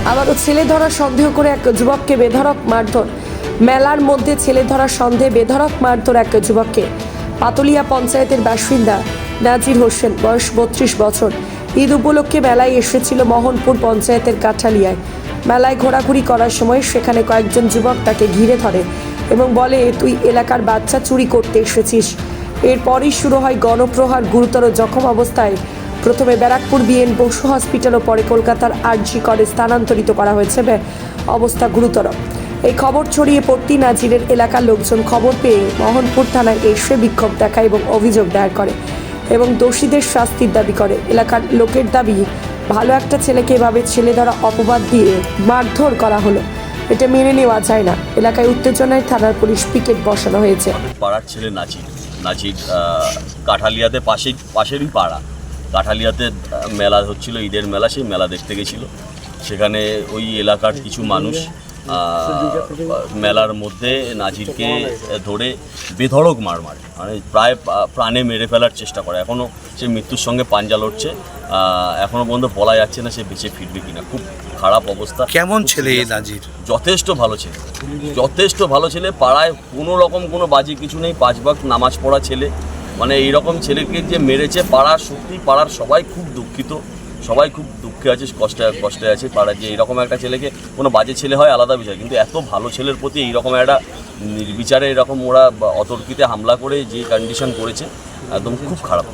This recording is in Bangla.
আবারও ছেলে ধরার সন্দেহ করে এক যুবককে বেধড়ক মারধর। মেলার মধ্যে ছেলে ধরার সন্দেহে বেধড়ক মারধর এক যুবককে। পাতুলিয়া পঞ্চায়েতের বাসিন্দা নাজির হোসেন, বয়স 32 বছর। ঈদ উপলক্ষে মেলায় এসেছিল মোহনপুর পঞ্চায়েতের কাঠালিয়ায়। মেলায় ঘোরাঘুরি করার সময় সেখানে কয়েকজন যুবক তাকে ঘিরে ধরে এবং বলে, তুই এলাকার বাচ্চা চুরি করতে এসেছিস। এরপরই শুরু হয় গণপ্রহার। গুরুতর জখম অবস্থায় প্রথমে ব্যারাকপুর বিএন বসু হসপিটাল ও পরে কলকাতার আরজি করে স্থানান্তরিত করা হয়েছে। অবস্থা গুরুতর। এই খবর ছড়িয়ে পড়তেই নাজিরের এলাকার লোকজন খবর পেয়ে মোহনপুর থানায় এসে বিক্ষোভ দেখায় এবং অভিযোগ দায়ের করে এবং দোষীদের শাস্তির দাবি করে। এলাকার লোকের দাবি, ভালো একটা ছেলেকে এভাবে ছেলে ধরা অপবাদ দিয়ে মারধর করা হলো, এটা মেনে নেওয়া যায় না। এলাকায় উত্তেজনায় থানার পুলিশ পিকেট বসানো হয়েছে। পাড়ার ছেলে নাজির কাঠালিয়াতে পাশেরই পাড়া। কাঠালিয়াতে মেলা হচ্ছিল, ঈদের মেলা, সেই মেলা দেখতে গেছিল। সেখানে ওই এলাকার কিছু মানুষ মেলার মধ্যে নাজিরকে ধরে বেধড়ক মার মারে, মানে প্রায় প্রাণে মেরে ফেলার চেষ্টা করে। এখনও সে মৃত্যুর সঙ্গে পাঞ্জা লড়ছে। এখনও পর্যন্ত বলা যাচ্ছে না সে বেঁচে ফিরবে কিনা। খুব খারাপ অবস্থা। কেমন ছেলে নাজির? যথেষ্ট ভালো ছেলে, যথেষ্ট ভালো ছেলে। পাড়ায় কোনো রকম কোনো বাজে কিছু নেই। 5 ওয়াক্ত নামাজ পড়া ছেলে। মানে এইরকম ছেলেকে যে মেরেছে, পাড়ার সত্যি পাড়ার সবাই খুব দুঃখিত, সবাই খুব দুঃখে আছে, কষ্টে আছে পাড়ার। যে এইরকম একটা ছেলেকে, কোনো বাজে ছেলে হয় আলাদা বিষয়, কিন্তু এত ভালো ছেলের প্রতি এইরকম একটা নির্বিচারে এরকম ওরা অতর্কিতে হামলা করে যে কন্ডিশন করেছে, একদম খুব খারাপ।